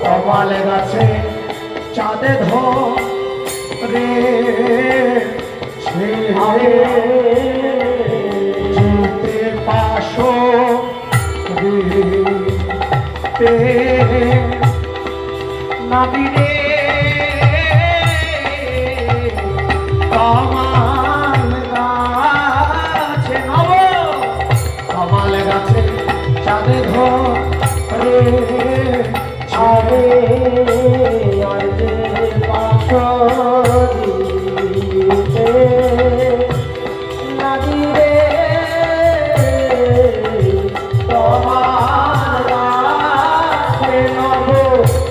কমাল গাছে চাঁদে ধরে যেতে পাশো নাবিরে কমাল গাছে কমাল গাছে চাঁদে ধরে আরে আরে পাশরিতে নাদিরে তোমার গাছে নব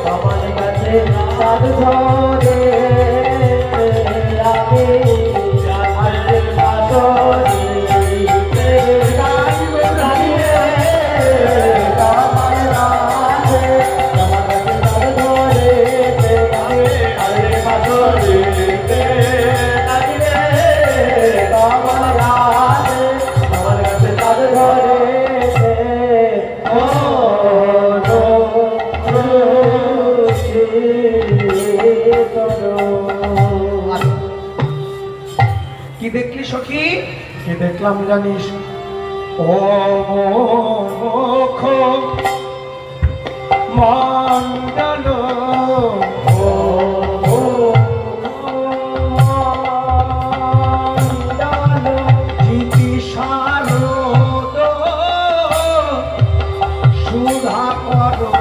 তোমার গাছে চাঁদ ধরে আমি আরে পাশরিতে নাদিরে তোমার গাছে কি দেখলি সখী? কি দেখলাম জানিস? ও মুখ মন্ডল সুধা করো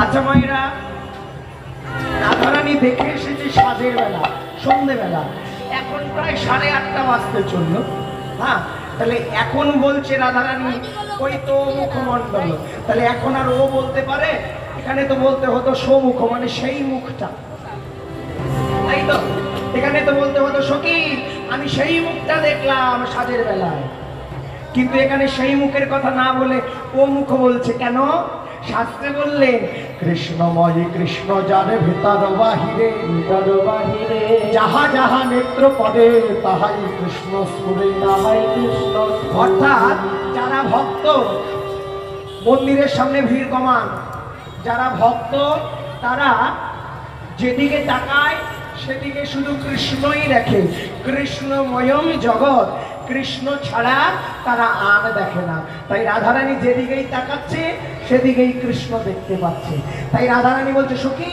আচ্ছা মায়েরা, রাধারানী দেখে এসেছে সাজের বেলা, সন্ধ্যেবেলা, এখন প্রায় 8:30 বাজতে চললো। হ্যাঁ, তাহলে এখন বলছে রাধারানী ওই তো মুখমণ্ডল, তাহলে এখন আর ও বলতে পারে? এখানে তো বলতে হতো সমুখ, মানে সেই মুখটা, তাই তো? এখানে তো বলতে হতো সখী আমি সেই মুখটা দেখলাম সাজের বেলায়, কিন্তু এখানে সেই মুখের কথা না বলে ও মুখ বলছে কেন? শাস্ত্রে বললেন কৃষ্ণময়ী কৃষ্ণ যারে ভিতর বাহিরে, যাহা যাহা নেত্র পদে তাহাই কৃষ্ণ সুরে, তাহাই কৃষ্ণ। অর্থাৎ যারা ভক্ত মন্দিরের সামনে ভিড় কমান, যারা ভক্ত তারা যেদিকে তাকায় সেদিকে শুধু কৃষ্ণই দেখে। কৃষ্ণময়ম জগৎ, কৃষ্ণ ছাড়া তারা আর দেখে না। তাই রাধারানী যেদিকেই তাকাচ্ছে সেদিকেই কৃষ্ণ দেখতে পাচ্ছে। তাই রাধারানী বলছে সখী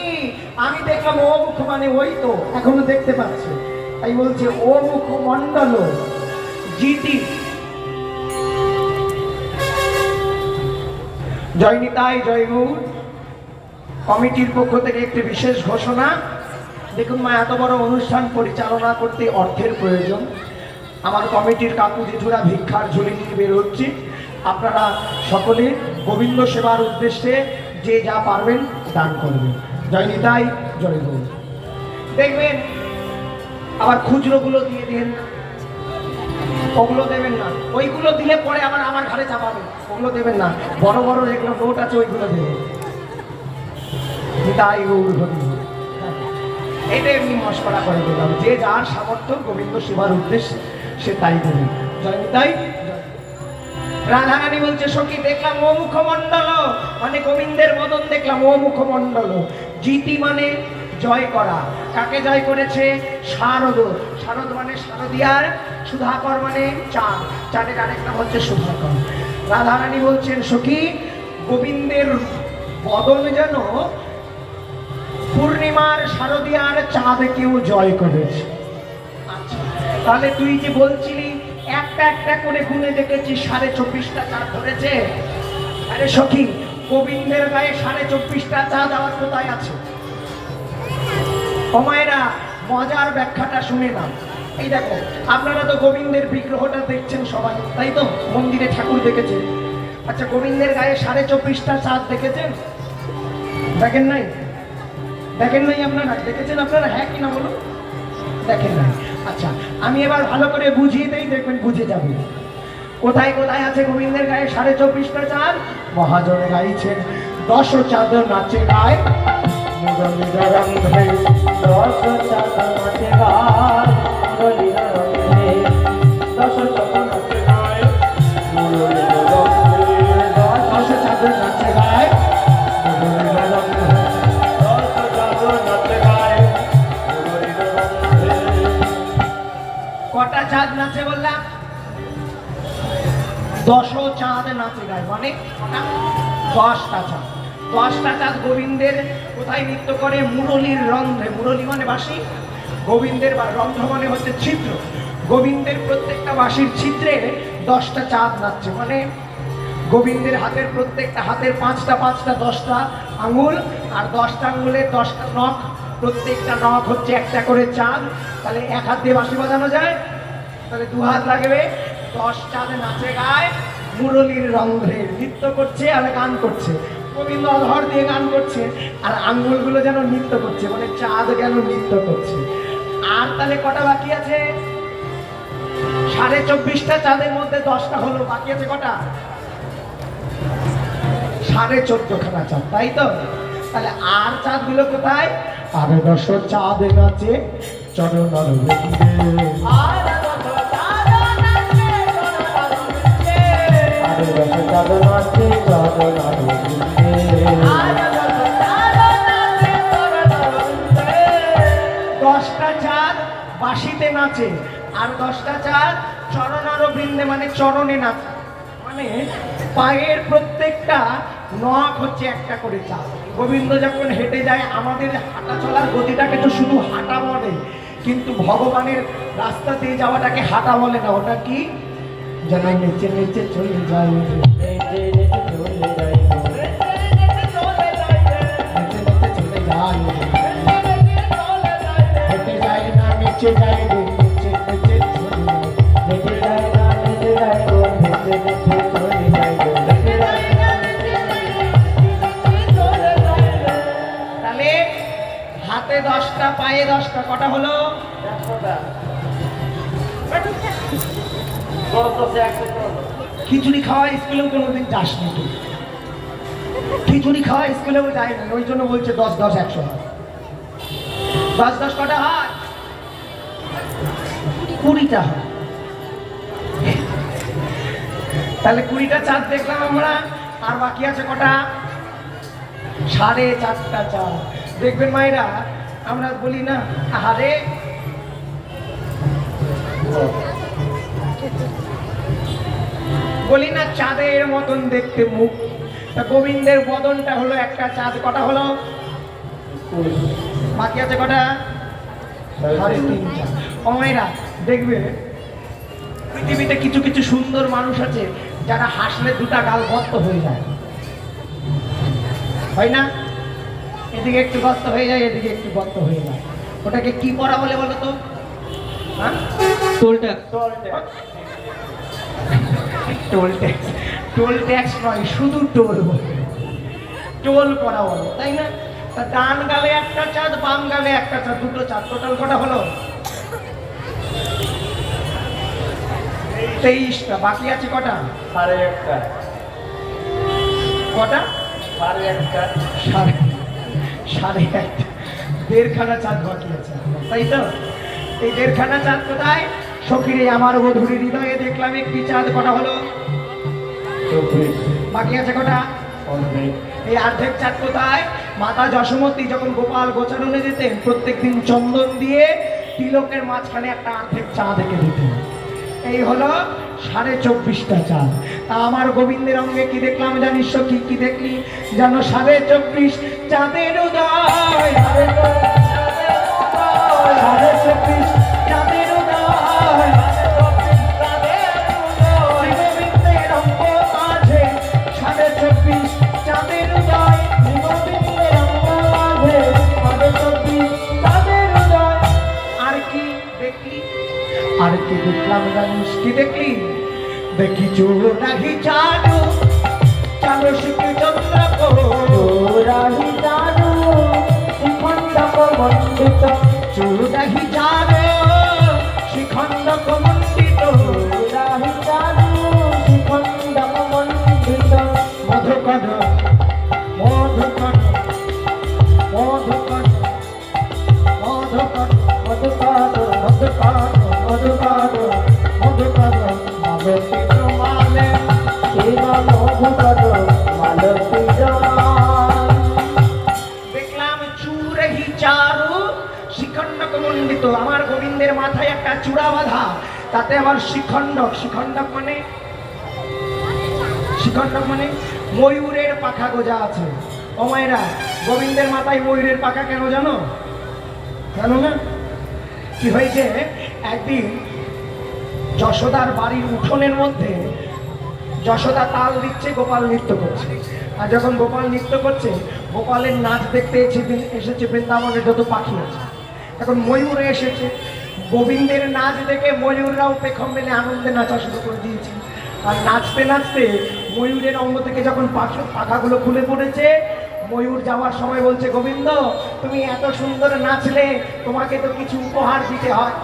আমি দেখলাম ও মুখ, মানে ওই তো এখনো দেখতে পাচ্ছে। তাই বলছে ও মুখ মণ্ডল জিতি। জয় নিতাই জয় গৌর কমিটির পক্ষ থেকে একটি বিশেষ ঘোষণা। দেখুন মা, এত বড় অনুষ্ঠান পরিচালনা করতে অর্থের প্রয়োজন। আমার কমিটির কাকু জেঠুরা ভিক্ষার ঝুলি নিয়ে বের হচ্ছে। আপনারা সকলে গোবিন্দ সেবার উদ্দেশ্যে যে যা পারবেন দান করবেন। জয় নিতাই জয় গৌর। দেখবেন আবার খুচরোগুলো দিয়ে দেন, ওগুলো দেবেন না। ওইগুলো দিলে পরে আবার আমার ঘরে চাপাবেন, ওগুলো দেবেন না। বড় বড় যেগুলো নোট আছে ওইগুলো দেবেন। নিতাই গৌর হরি। এটা এমনি মস্করা করে দিলাম, যে যার সামর্থ্য গোবিন্দ সেবার উদ্দেশ্যে সে তাই দেবে। জয় নিতাই। রাধারানী বলছে সখী দেখলাম ও মুখমণ্ডল, মানে গোবিন্দের বদন দেখলাম ও মুখমণ্ডল। জিতি মানে জয় করা, কাকে জয় করেছে? শারদ। শারদ মানে শারদিয়ার, সুধাকর মানে চাঁদ, চাঁদের আরেক নাম হচ্ছে সুধাকর। রাধারানী বলছেন সখী গোবিন্দের বদন যেন পূর্ণিমার শারদিয়ার চাঁদ কেউ জয় করেছে। আচ্ছা, তাহলে তুই যে বলছিলি একটা একটা করে গুনে দেখেছি 24.5টা চাঁদ ধরেছে। আরে সখী গোবিন্দের গায়ে 24.5টা চাঁদ আবার কোথায় আছে? ও মায়েরা মজার ব্যাখ্যাটা শুনে নাও। এই দেখো আপনারা তো গোবিন্দের বিগ্রহটা দেখছেন সবাই, তাই তো? মন্দিরে ঠাকুর দেখেছেন। আচ্ছা গোবিন্দের গায়ে 24.5টা চাঁদ দেখেছেন? দেখেন নাই? দেখেন নাই আপনারা? দেখেছেন আপনারা? হ্যাঁ কিনা বলুন। দেখেন নাই? আচ্ছা আমি এবার ভালো করে বুঝিয়ে দেই, দেখবেন বুঝে যাবে। কোথায় কোথায় আছে গোবিন্দের গায়ে 24.5টা চাঁদ? মহাজনে গাইছেন 10 চাঁদ নাচে গায় মুরলীর রঙ্গে, 10 চাঁদ নাচে গায় মুরলীর রঙ্গে, 10 চাঁদ নাচে গায় মুরলীর রঙ্গে, 10 চাঁদ নাচে গায় মুরলীর রঙ্গে, 10 চাঁদ নাচে গায় মুরলীর রঙ্গে। কটা চাঁদ নাচে বললাম? 10 চাঁদ নাচে গায়, মানে 10টা চাঁদ। 10টা চাঁদ গোবিন্দের কোথায় নৃত্য করে? মুরলীর রন্ধ্রে। মুরলী মানে বাঁশি, গোবিন্দের বা রন্ধ্র মানে হচ্ছে ছিদ্র। গোবিন্দের প্রত্যেকটা বাঁশির ছিদ্রে 10টা চাঁদ নাচছে, মানে গোবিন্দের হাতের প্রত্যেকটা হাতের 5টা 5টা 10টা আঙুল, আর 10টা আঙুলে 10টা নখ, প্রত্যেকটা নখ হচ্ছে একটা করে চাঁদ। তাহলে এক হাত দিয়ে বাঁশি বাজানো যায়, তাহলে 2 হাত লাগবে। 10 চাঁদ নাচে গায় মুরলীর রন্ধ্রে, নৃত্য করছে আর গান করছে। গোবিন্দ অধর দিয়ে গান করছে আর আঙ্গুলগুলো যেন নৃত্য করছে, মানে চাঁদ গেল নৃত্য করছে। আর তাহলে কটা বাকি আছে? 24.5টা চাঁদের মধ্যে 10টা হলো, বাকি আছে কটা? 14.5খানা চাঁদ, তাই তো? তাহলে আর চাঁদগুলো কোথায়? আরে 10 চাঁদ নাচে চরণ রবীন্দ্রে, আরে 10 চাঁদ নাচে চরণ রবীন্দ্রে, 10টা চাঁদ বাঁশিতে নাচে আর 10টা চাঁদ চরণারবিন্দে মানে চরণে নাচে, মানে পায়ের প্রত্যেকটা নখ হচ্ছে একটা করে চাঁদ। গোবিন্দ যখন হেঁটে যায় আমাদের হাঁটা চলার গতিটাকে তো শুধু হাঁটা বলে, কিন্তু ভগবানের রাস্তা দিয়ে যাওয়াটাকে হাঁটা বলে না, ওটা কি যেন নিচে নিচে চলে যায়, হেঁটে যায় না নিচে যায়, নিচে নিচে চলে যায়, হেঁটে যায় না নিচে যায়, নিচে নিচে চলে যায়, হেঁটে যায় না তাহলে হাতে 10টা পায়ে 10টা, কটা হলো? 100টা। খিচুড়ি খাওয়া স্কুলেও কোনোদিন যাসনি তুই? খিচুড়ি খাওয়া স্কুলেও যায় না, ওই জন্য বলছে 10 10 100 হয়। 10 10 কটা হয়? 20টা হয়। তাহলে 20টা চাঁদ দেখলাম আমরা, আর বাকি আছে কটা? 4.5টা চাঁদ। দেখবেন মায়েরা আমরা বলি না আহারে বলি না চাঁদের মতন দেখতে মুখ, তা গোবিন্দের বদনটা হলো একটা চাঁদ। কটা হলো? বাকি আছে কটা? 3.5 ও মায়েরা দেখবে পৃথিবীতে কিছু কিছু সুন্দর মানুষ আছে যারা হাসলে দুটা গাল গর্ত হয়ে যায়, হয় না? এদিকে একটু গর্ত হয়ে যায়, এদিকে একটু গর্ত হয়ে যায়, ওটাকে কি পড়া বলে বলো তো? হ্যাঁ, toll tax. Toll tax, toll tax নয়, শুধু টোল বলে, টোল পড়া বলে, তাই না? তা ডান গালে একটা চাঁদ, বাম গালে একটা চাঁদ, দুটো চাঁদ, টোটাল কটা হলো? 23টা। বাকি আছে কটা? 1.5টা। কটা? 1.5টা। 1.5টা, 1.5খানা চাঁদ বাকি আছে, তাই তো? এই 1.5খানা চাঁদ কোথায়? সখীরে আমার বধূর হৃদয়ে দেখলাম একটি চাঁদ। কটা হলো? বাকি আছে কটা? এই অর্ধেক চাঁদ কোথায়? মাতা যশোমতী যখন গোপাল গোচারণে যেতেন প্রত্যেকদিন চন্দন দিয়ে তিলকের মাঝখানে একটা অর্ধেক চাঁদ এঁকে দিতেন। এই হলো 24.5টা চাঁদ। তা আমার গোবিন্দের অঙ্গে কি দেখলাম জানিস? কি কি দেখলি জানো? 24.5 চাঁদের উদয়, 24.5 চাঁদের উদয়, গোবিন্দের অঙ্গ মাঝে 24.5 চাঁদের উদয়, গোবিন্দের অঙ্গ মাঝে 24.5 চাঁদের উদয়। আর কি দেখলি? আর কি দেখলাম জানিস? কি দেখলি? দেখি চোরাহি চাঁদু, চাঁদ শিখে চন্দ্র চোরাহি চাঁদু, শিখণ্ডক মণ্ডিত, চোরাহি চাঁদু শিখণ্ডক মণ্ডিত, চোরাহি চাঁদু শিখণ্ডক মণ্ডিত, মধুকর মধুকর মধুকর মধুকর মধুকর মধুকর মধুকর মধুকর মালতী জমালে, মধুকর মালতী জমাল। দেখলাম চূড়হি চারু শিখণ্ডক মণ্ডিত। আমার গোবিন্দের মাথায় একটা চূড়া বাঁধা, তাতে আবার শিখণ্ডক। শিখণ্ডক মানে ময়ূরের পাখা গোজা আছে। ও মায়েরা, গোবিন্দের মাথায় ময়ূরের পাখা কেন জানো? জানো না? কি হয়েছে, একদিন যশোদার বাড়ির উঠোনের মধ্যে যশোদা তাল দিচ্ছে, গোপাল নৃত্য করছে। আর যখন গোপাল নৃত্য করছে, গোপালের নাচ দেখতে এসেছে বৃন্দাবনের যত পাখি আছে। এখন ময়ূর এসেছে, গোবিন্দের নাচ দেখে ময়ূররাও পেখম মেলে আনন্দে নাচা শুরু করে দিয়েছে। আর নাচতে নাচতে ময়ূরের অঙ্গ থেকে যখন পাখাগুলো খুলে পড়েছে, ময়ূর যাওয়ার সময় বলছে, গোবিন্দ তুমি এত সুন্দর নাচলে, তোমাকে তো কিছু উপহার দিতে হয়।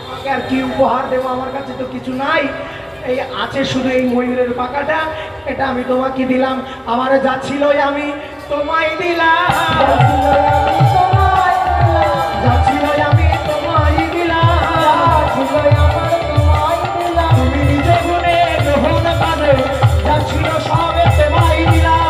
তোমাকে আর কি উপহার দেবো? আমার কাছে তো কিছু নাই, এই আছে শুধু এই ময়ূরের পাখাটা, এটা আমি তোমাকে দিলাম। আমার যা ছিল আমি তোমায় দিলাম, যা ছিল আমি তোমায় দিলাম, তুমি নিজে গুণে গ্রহণ করে, যা ছিল সবে তোমায় দিলাম।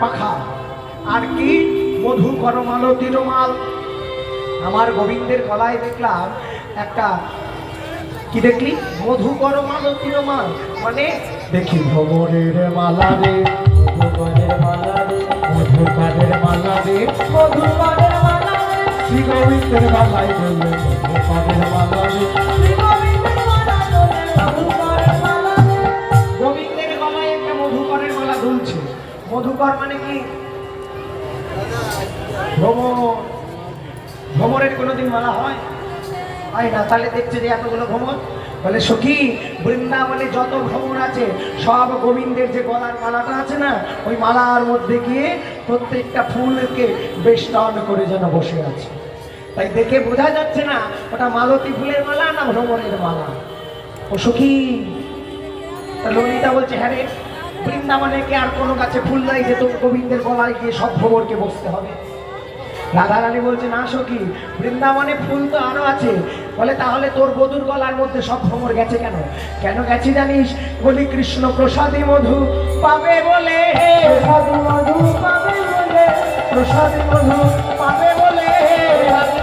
পাখা আর কি মধুকর মালতী রুমাল। আমার গোবিন্দের গলায় দেখলাম একটা, কি দেখলি? মধুকর মালতী রুমাল। মানে দেখি ভ্রমরের মালা রে, মধুকরের মালা রে, মধুকরের মালা রে, মধুকরের মালা রে, শ্রী গোবিন্দের গলায় বললে মধুকরের মালা রে, শ্রী গোবিন্দের মালা বললে মধুকরের মালা রে। গোবিন্দের গলায় একটা মধুকরের মালা দুলছে। মধুকর মানে কি? ভ্রমরের কোনোদিন মালা হয় না? তাহলে দেখছে যে এতগুলো ভ্রমর। বলে সখী, বৃন্দাবনে যত ভ্রমর আছে সব গোবিন্দের যে গলার মালাটা আছে না, ওই মালার মধ্যে গিয়ে প্রত্যেকটা ফুলকে বেষ্টন করে যেন বসে আছে। তাই দেখে বোঝা যাচ্ছে না ওটা মালতী ফুলের মালা না ভ্রমরের মালা। ও সখী, ললিতা বলছে, হ্যাঁ রে, বৃন্দাবনে কি আর কোনো গাছে ফুল নাই যে তোর গোবিন্দের গলায় গিয়ে সব ভ্রমরকে বসতে হবে? রাধারানী বলছে, না সখী, বৃন্দাবনে ফুল তো আরো আছে। বলে তাহলে তোর বধুর গলার মধ্যে সব ভ্রমর গেছে কেন? কেন গেছে জানিস? বলি কৃষ্ণ প্রসাদী মধু পাবে বলে, প্রসাদী মধু পাবে বলে, প্রসাদী মধু পাবে বলে,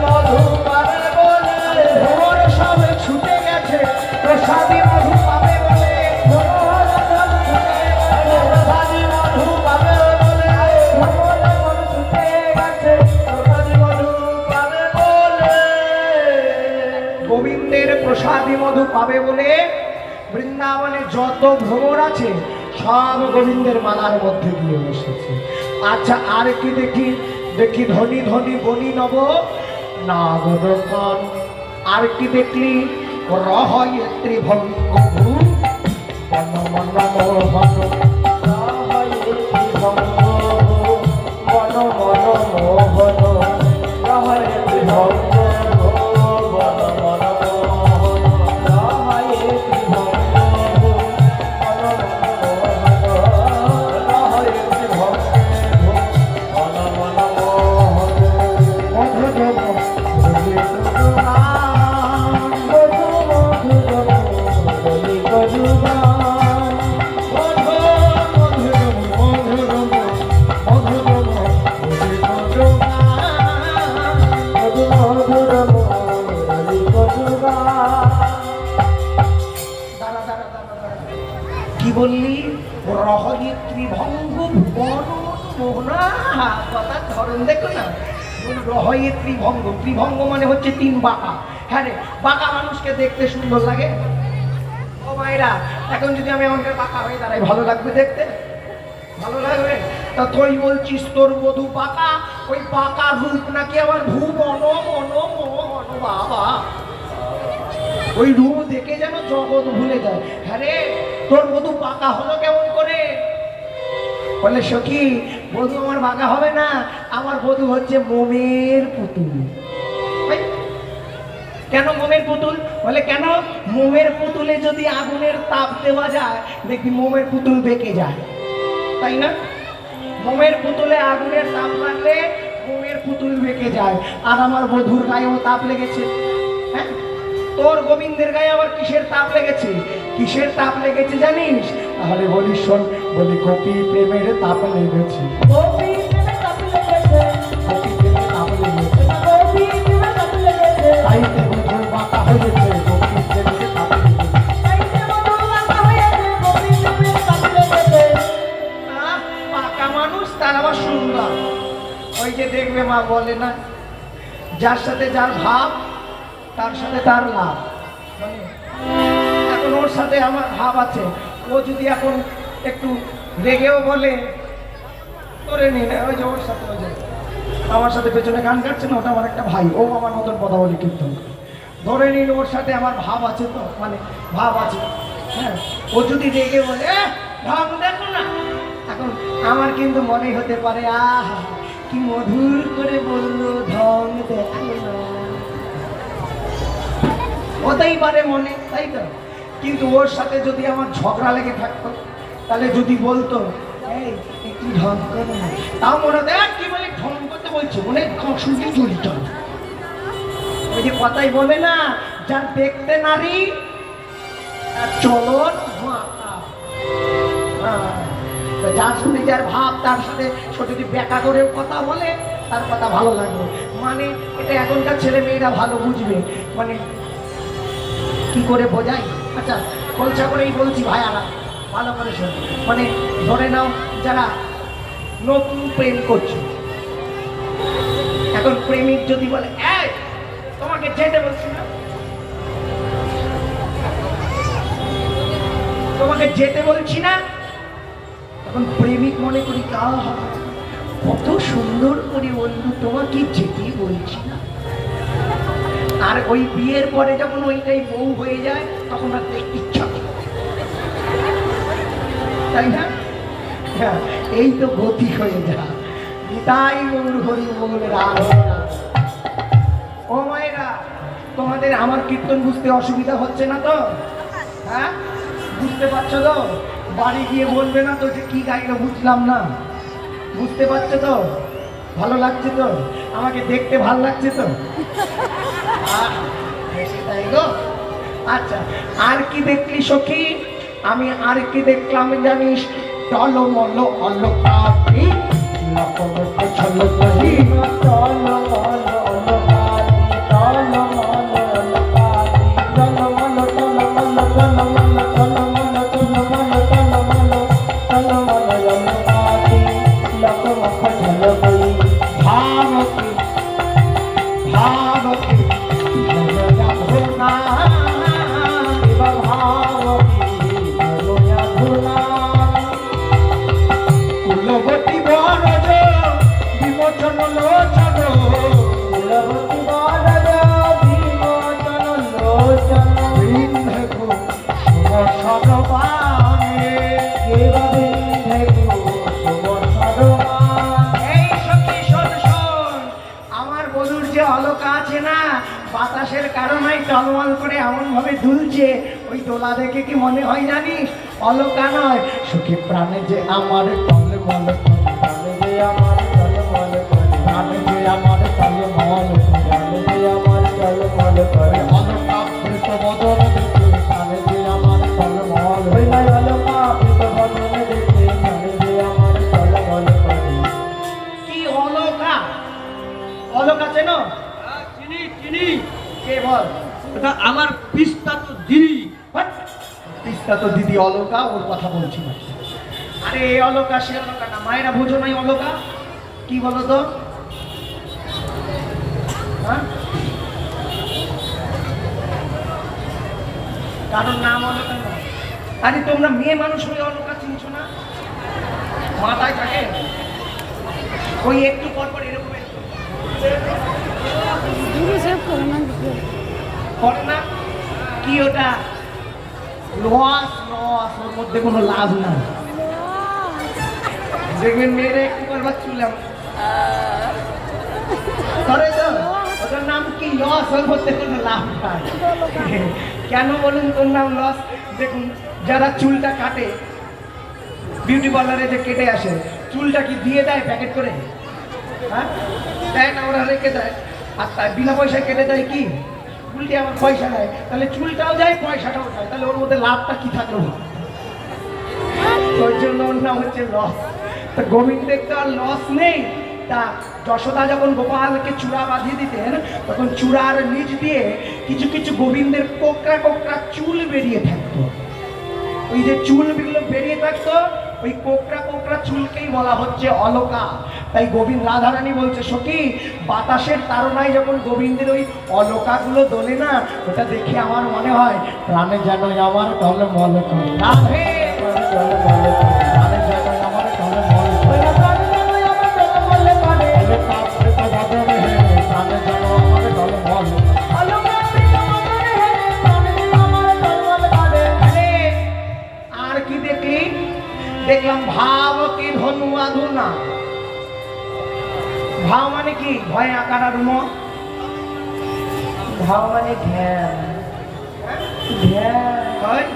মধু পাবে বলে, ভ্রমর সব ছুটে গেছে প্রসাদী মধু পাবে বলে, প্রসাদী মধু পাবে বলে, ভ্রমর ছুটে গেছে প্রসাদী মধু পাবে বলে। গোবিন্দের প্রসাদী মধু পাবে বলে বৃন্দাবনে যত ভ্রমর আছে সব গোবিন্দের মালার মধ্যে গিয়ে বসেছে। আচ্ছা, আর কি দেখি? দেখি ধনী ধনী বনি নব নাগরকন। আর কি দেখলি? রহয়ে ত্রিভঙ্গ বন মন মোহন, রহয়ে ত্রিভঙ্গ বন মন মোহন, রহয়ে ত্রিভঙ্গ বন মন মোহন, রহয়ে ত্রিভঙ্গ বন মন মোহন, রহয়ে ত্রিভঙ্গ বলুন দেখুন না, রহয়ে ত্রিভঙ্গ, ত্রিভঙ্গ মানে হচ্ছে তিন বাঁকা। হ্যাঁ রে, বাঁকা মানুষকে দেখতে সুন্দর লাগে। ও মায়েরা, এখন যদি আমি আমাকে বাঁকা হয়ে দাঁড়াই, ভালো লাগবে দেখতে? ভালো লাগবে? তা তুই বলছিস তোর বধূ বাঁকা, ওই বাঁকা রূপ নাকি আবার ভুবন মন মোহন বাবা, ওই রূপ দেখে যেন জগৎ ভুলে যায়। হ্যাঁ রে, তোর বধূ বাঁকা হলো কেমন করে? বলে সখী, বধূ আমার বাঁকা হবে না, আমার বধূ হচ্ছে মোমের পুতুল। কেন মোমের পুতুল? বলে কেন, মোমের পুতুলে যদি আগুনের তাপ দেওয়া যায়, দেখবি মোমের পুতুল বেঁকে যায়, তাই না? মোমের পুতুলে আগুনের তাপ লাগলে মোমের পুতুল বেঁকে যায়। আর আমার বধূর গায়েও তাপ লেগেছে। হ্যাঁ, তোর গোবিন্দের গায়ে আবার কিসের তাপ লেগেছে? কিসের তাপ লেগেছে জানিস? তাহলে বলিস শোন, বলি গোপী প্রেমের তাপ লেগেছে, গোপী প্রেমের তাপ লেগেছে, গোপী প্রেমের তাপ লেগেছে, গোপী প্রেমের তাপ লেগেছে, তাইতে বধূ বাঁকা হয়েছে, গোপী প্রেমের তাপ লেগেছে, তাইতে বধূ বাঁকা হয়েছে, গোপী প্রেমের তাপ লেগেছে। বাঁকা মানুষ তার আবার সুন্দর। ওই যে দেখবে মা বলে না, যার সাথে যার ভাব তার সাথে তার লাভ। এখন ওর সাথে আমার ভাব আছে, ও যদি এখন একটু রেগেও বলে করে নি না, ওই যে ওর সাথে, ওই যে আমার সাথে পেছনে গান গাচ্ছে না, ওটা আমার একটা ভাই, ও আমার মতন কথা বলি কীর্তন করে। ধরে নিন ওর সাথে আমার ভাব আছে, তো মানে ভাব আছে। হ্যাঁ, ও যদি রেগে বলে ভাব দেখো না, এখন আমার কিন্তু মনে হতে পারে আহা কি মধুর করে বললো ঢং দেখো না, হতেই পারে মনে, তাই তো? কিন্তু ওর সাথে যদি আমার ঝগড়া লেগে থাকতো, তাহলে যদি বলতো এই একটু ঢং করো না, তাও মনে হতো কি বলে ঢং করতে বলছে, মনে শুনতে চলিত। ওই যে কথাই বলে না, যার দেখতে নারী তার চলন মাতা। যার শুনে যার ভাব, তার সাথে যদি ব্যাখ্যা করে কথা বলে, তার কথা ভালো লাগবে। মানে এটা এখনকার ছেলে মেয়েরা ভালো বুঝবে। মানে কি করে বোঝাই? আচ্ছা, খোলসা করেই বলছি ভাইয়ারা, ভালো করে শোন। মানে ধরে নাও যারা নতুন প্রেম করছে, এখন প্রেমিক যদি বলে এই তোমাকে যেতে বলছি না, তোমাকে যেতে বলছি না, এখন প্রেমিক মনে করি কত সুন্দর করে বললো তোমাকে যেতেই বলছি না। আর ওই বিয়ের পরে যখন ওইটাই বউ হয়ে যায়, তখন আর দেখতে ইচ্ছা করে, তাই না? হ্যাঁ, এই তো গতি হয়ে যায়। নিতাই গৌর হরি বল রাম। ও মায়েরা, তোমাদের আমার কীর্তন বুঝতে অসুবিধা হচ্ছে না তো? হ্যাঁ, বুঝতে পারছো তো? বাড়ি গিয়ে বলবে না তো যে কি গাইলো বুঝলাম না। বুঝতে পারছো তো? ভালো লাগছে তো? আমাকে দেখতে ভালো লাগছে তো? তাই গো। আচ্ছা, আর কি দেখলি সখী? আমি আর কি দেখলাম জানিস? টলমল অলকাতি লকলক ছলকহি, টলমল অলকাতি টলমল অলকাতি টলমল টলমল টলমল টলমল টলমল টলমল টলমল অলকাতি লকলক ছলকহি ভাবতি ভাবতি জনয়া কুলবতী বরজ বিমোচন লোচন, কুলবতী বরজ বিমোচন লোচন, বৃন্ধকু শুভ সরবানে বৃন্ধকু শুভ সরবান। এই সখী শোন শোন, আমার বধূর যে অলকা আছে না, বাতাসের কারণে টলমল করে এমন ভাবে দুলছে, ওই দোলা দেখে কি মনে হয় জানিস? অলকা নয়, সুখী প্রাণে যে আমার টলমল, প্রাণে যে আমার টলমল, প্রাণে যে আমার টলমল, প্রাণে যে আমার টলমল করে অলকা প্রীত বদন দেখে, প্রাণে যে আমার টলমল হই নাই, অলকা প্রীত বদন দেখে, প্রাণে যে আমার টলমল করে। কি অলকা? অলকা চেনো? চিনি চিনি। কে বল? এটা আমার পিস্তা তো দিদি। পিস্তা তো দিদি অলকা, ওর কথা বলছি না। আরে এই অলকা সে অলকা না, মায়েরা বুঝো নাই অলকা কি বলো তো? হ্যাঁ? কারোর নাম অলকা না। আরে তোমরা মেয়ে মানুষ হয়ে অলকা চিনছো না? মাথায় থাকে ওই একটু পর পর এরকম একটু করে না কি ওটা লস লস, ওর মধ্যে কোনো লাভ নাই। দেখবেন মেয়েরা একটু করবার চুলাম করে তো, ওটার নাম কি লস, ওর মধ্যে কোনো লাভ নাই। কেন বলুন তোর নাম লস? দেখুন যারা চুলটা কাটে বিউটি পার্লারে যে কেটে আসে, চুলটা কি দিয়ে দেয় প্যাকেট করে? হ্যাঁ দেয় না, ওরা রেখে দেয়। আর তাই বিনা পয়সায় কেটে দেয় কি? উল্টে আমার পয়সা নেয়, তাহলে চুলটাও যায় পয়সাটাও যায়, তাহলে ওর মধ্যে লাভটা কি থাকলো? ওই জন্য ওর নাম হচ্ছে লস। তা গোবিন্দের তো আর লস নেই। তা যশোদা যখন গোপালকে চূড়া বাঁধিয়ে দিতেন, তখন চূড়ার নিচ দিয়ে কিছু কিছু গোবিন্দের কোকড়া কোকড়া চুল বেরিয়ে থাকতো। ওই যে চুলগুলো বেরিয়ে থাকতো, ওই কোকড়া কোকড়া চুলকেই বলা হচ্ছে অলকা। তাই গোবিন্দ রাধারানী বলছে, সখী বাতাসের তাড়নায় যখন গোবিন্দের ওই অলকাগুলো দোলে না, ওটা দেখে আমার মনে হয় প্রাণে যেন আমার টলমল করে। রাধে প্রাণে যেন আমার টলমল করে। প্রাণে যেন আমার টলমল করে। প্রাণে যেন আমার টলমল করে। আর কি দেখলি? দেখলাম ভাব কি ধনু আধুনা। ভাব মানে কি? ভয় আকার আর ম। ভাব মানে ঘ্যাম।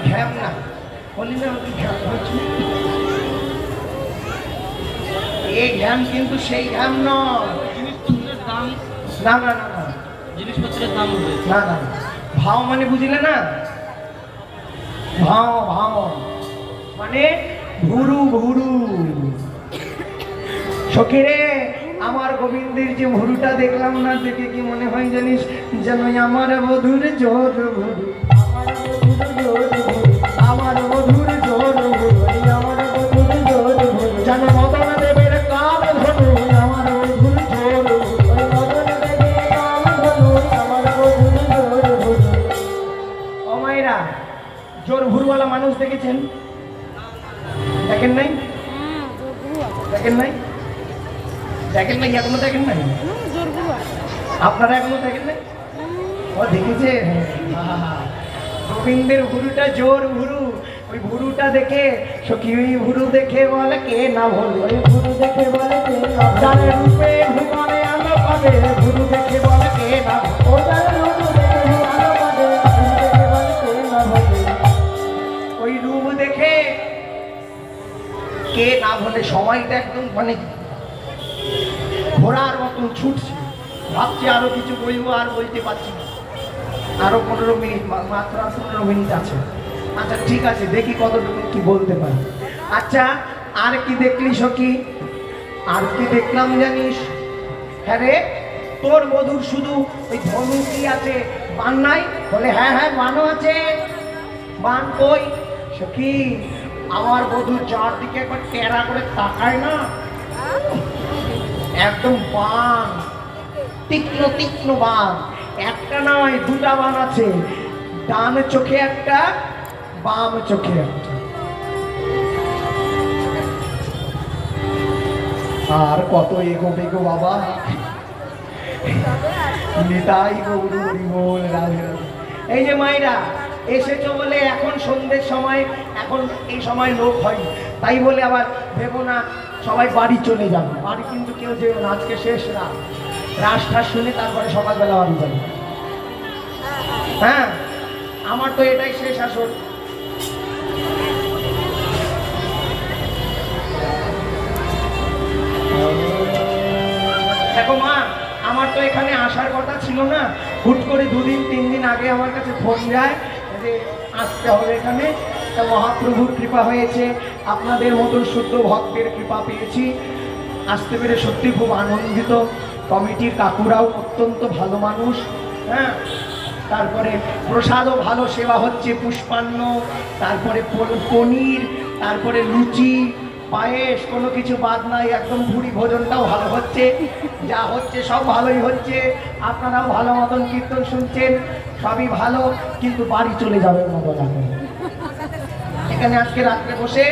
ঘ্যাম না বলি না, ঘ্যাম হচ্ছে এই ঘ্যাম, কিন্তু সেই ঘ্যাম নয়। জিনিসপত্রের দাম, না না না না জিনিসপত্রের দাম হবে না না। ভাও মানে বুঝলে না? ভাও ভাও মানে ভুরু ভুরু। সখীরে আমার গোবিন্দের যে ভুরুটা দেখলাম না, দেখে কি মনে হয় জানিস? যেন আমার বধুর জোর ভুরু, আমার বধুর জোর ভুরু, আমার বধুর জোর ভুরু। যেন মদন দেবের কাম ধনু, আমার বধুর জোর ভুরু, মদন দেবের কাম ধনু, আমার বধুর জোর ভুরু। ও মায়েরা, জোর ভুরুওয়ালা মানুষ দেখেছেন? দেখেন নাই? দেখেন নাই? দেখেন নাই? এখনো দেখেন নাই? আপনারা এখনো দেখেন নাই? ও দেখেছে? গোবিন্দের ভুরুটা জোর ভুরু। ওই ভুরুটা দেখে সখী, ওই ভুরু দেখে বলে কে না ভুল, ওই ভুরু দেখে বলে কে না জানে রূপে ভুবনে আলো পাবে, ভুরু দেখে বলে কে না ভুল, ও জানে রূপ দেখে আলো পাবে, ভুরু দেখে বলে কে না ভুল। ওই রূপ দেখে কে না বলে সময়টা একদম মানে ঘোড়ার মতন ছুটছে। ভাবছি আরো কিছু বলবো, আর বলতে পারছি না। আরো 15 মিনিট, মাত্র 15 মিনিট আছে। আচ্ছা ঠিক আছে, দেখি কতটুকু কি বলতে পারি। আচ্ছা আর কি দেখলি সখী? আর কি দেখলাম জানিস? হ্যাঁ রে, তোর বধূর শুধু ওই ধনু কি আছে, বান নাই? বলে হ্যাঁ হ্যাঁ বানও আছে। বান কই? সখী আমার বধূর চারদিকে একবার টেরা করে তাকায় না, একদম বান, তীক্ষ্ণ তীক্ষ্ণ বান। একটা নয়, দুটা বান আছে। ডান চোখে একটা, বাম চোখে একটা। আর কত এগোবে গো বাবা। নিতাই গৌর হরি বল, রাধে রাধে। এই যে মায়েরা এসেছো বলে এখন সন্ধ্যের সময়, এখন এই সময় লোক হয়, তাই বলে আবার ভেবো না সবাই বাড়ি চলে যাবে। বাড়ি কিন্তু কেউ যেও না, আজকে শেষ রাত। রাসটা শুনে তারপরে সকালবেলা বাড়ি যাবে। হ্যাঁ আমার তো এটাই শেষ আসল। দেখো মা, আমার তো এখানে আসার কথা ছিল না। হুট করে 2 দিন 3 দিন আগে আমার কাছে ফোন যায় যে আসতে হবে এখানে। তা মহাপ্রভুর কৃপা হয়েছে, আপনাদের মতন শুদ্ধ ভক্তের কৃপা পেয়েছি, আসতে পেরে সত্যি খুব আনন্দিত। কমিটির কাকুরাও অত্যন্ত ভালো মানুষ। হ্যাঁ তারপরে প্রসাদও ভালো সেবা হচ্ছে, পুষ্পান্ন, তারপরে পনির, তারপরে লুচি, পায়েস, কোনো কিছু বাদ নাই, একদম ভুড়ি ভোজনটাও ভালো হচ্ছে, যা হচ্ছে সব ভালোই হচ্ছে। আপনারাও ভালো মতন কীর্তন শুনছেন, সবই ভালো, কিন্তু বাড়ি চলে যাবেন না বলা করে। এখানে আজকে রাত্রে বসে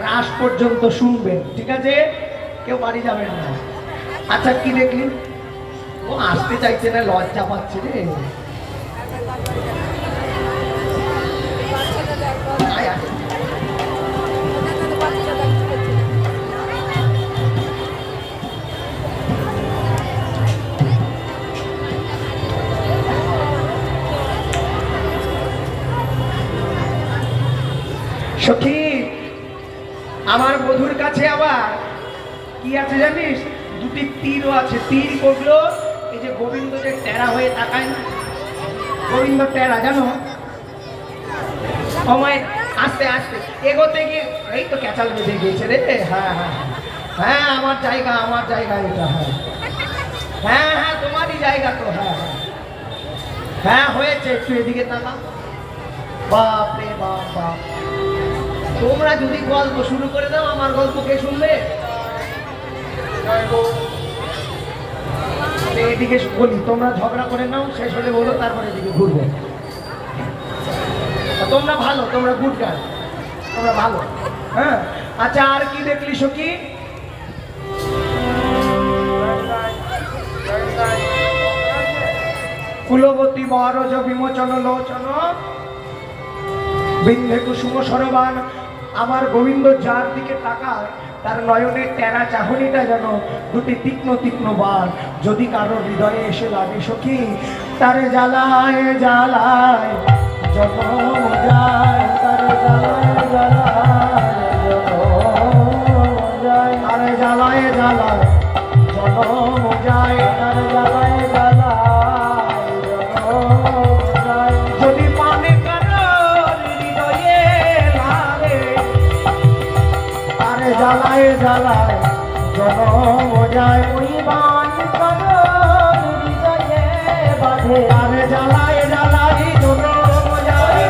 রাস পর্যন্ত শুনবেন, ঠিক আছে? কেউ বাড়ি যাবেন না। আচ্ছা, কি দেখলি? ও আসতে চাইছে না, লজ্জা পাচ্ছে রে। আয়, আয়। সখী, আমার বধুর কাছে আবার কি আছে জানিস? দুটি তীরও আছে। তীর করলো এই যে গোবিন্দ যে টেরা হয়ে তাকায় না, গোবিন্দ টেরা, জানো? সময় আস্তে আস্তে এগোতে গিয়ে এই তো ক্যাচাল বেঁধে গিয়েছে রে। হ্যাঁ হ্যাঁ হ্যাঁ, আমার জায়গা, আমার জায়গা এটা। হ্যাঁ হ্যাঁ হ্যাঁ, তোমারই জায়গা তো। হ্যাঁ হ্যাঁ হয়েছে, একটু এদিকে তাকা। বাপ রে বাপ বাপ, তোমরা যদি গল্প শুরু করে দাও, আমার গল্প কে শুনবে? এদিকে বলি, তোমরা ঝগড়া করে নাও, শেষ হলে বলো, তারপরে এদিকে ঘুরবো। তোমরা ভালো, তোমরা গুড গার্ল, তোমরা ভালো। হ্যাঁ, আচ্ছা, আর কি দেখলি সখী? কুলবতী বরজ বিমোচন লোচন বিন্ধে কুসুম সরবান। আমার গোবিন্দ যার দিকে তাকায়, তার নয়নের টেরা চাহনিটা যেন দুটি তীক্ষ্ণ তীক্ষ্ণ বাণ। যদি কারো হৃদয়ে এসে লাগে সখী, তারে জ্বালায় জ্বালায় জনম যায়, তারে জ্বালায় জ্বালায় জনম যায়, তারে জ্বালায় জ্বালায় জনম যায়, তারে জ্বালায় জ্বালায় জনম যায়। যদি পানে কারোর হৃদয়ে লাগে, তারে জ্বালায় জ্বালায় জনম যায়। ওই বাণ কারোর হৃদয়ে বাঁধে, তারে জ্বালায় জ্বালায় জনম যায়,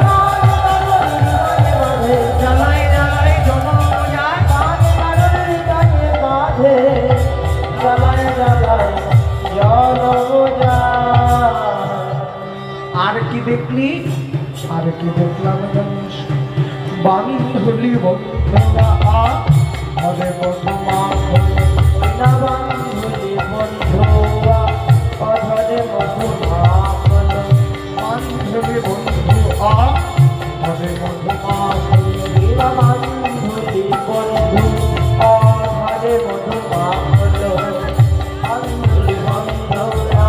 জ্বালায় জ্বালায় জনম যায়, বাণ কারোর হৃদয়ে বাঁধে, জ্বালায় জ্বালায় জনম যায়। আর কি দেখলি? আর কি দেখলাম জানিস? বান্ধলি বন্ধুরা হবে মধুমা, না বান্ধলি বন্ধুরা অধরে মধুমা, বান্ধলি বন্ধু হবে মধুমা, বান্ধলি বন্ধু অধরে মধুমা, বান্ধলি বন্ধুরা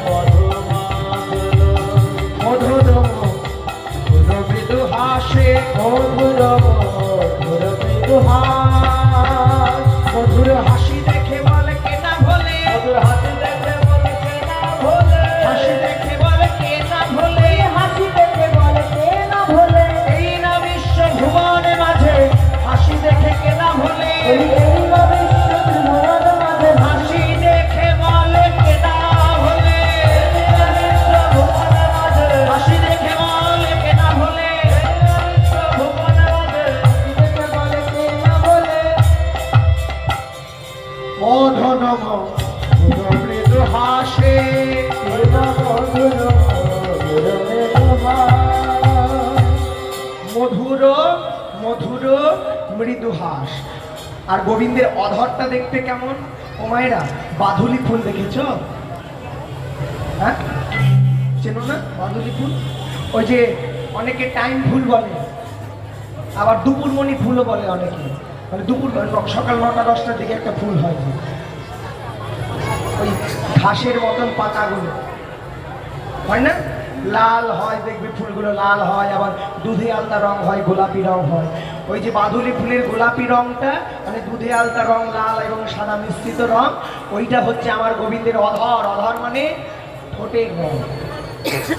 মধুমা, মধুর মৃদু হাসে, মধুর মৃদু হাস, মধুর হাসি দেখে বলে কে না ভোলে, মধুর হাসি দেখে বলে কে না ভোলে, হাসি দেখে বলে কে না ভোলে, হাসি দেখে বলে কে না ভোলে, এই না বিশ্ব ভুবনে মাঝে হাসি দেখে কে না ভোলে, এই না বিশ্ব ভুবনে মাঝে হাসি দেখে বলে কে না ভোলে, এই না বিশ্ব ভুবনে মাঝে হাসি দেখে বলে কে না ভোলে, মধুনম মৃদু হাসে, মধুর মধুর মৃদু হাস। আর গোবিন্দের অধরটা দেখতে কেমন? ও মায়েরা, বাধুলি ফুল দেখেছো? হ্যাঁ, চেনো না বাধুলি ফুল? ওই যে অনেকে টাইম ফুল বলে, আবার দুপুরমণি ফুলও বলে অনেকে। মানে দুপুর সকাল 9টা 10টার দিকে একটা ফুল হয়, ওই ঘাসের মতন পাতাগুলো হয় না, লাল হয়, দেখবে ফুলগুলো লাল হয়, আবার দুধে আলতা রং হয়, গোলাপি রং হয়। ওই যে বাদুলি ফুলের গোলাপি রংটা, মানে দুধে আলতা রং, লাল এবং সাদা মিশ্রিত রং, ওইটা হচ্ছে আমার গোবিন্দের অধর। অধর মানে ঠোঁটের রং।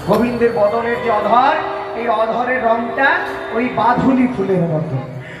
গোবিন্দের বদনের যে অধর, এই অধরের রংটা ওই বাধুলি ফুলের মতো।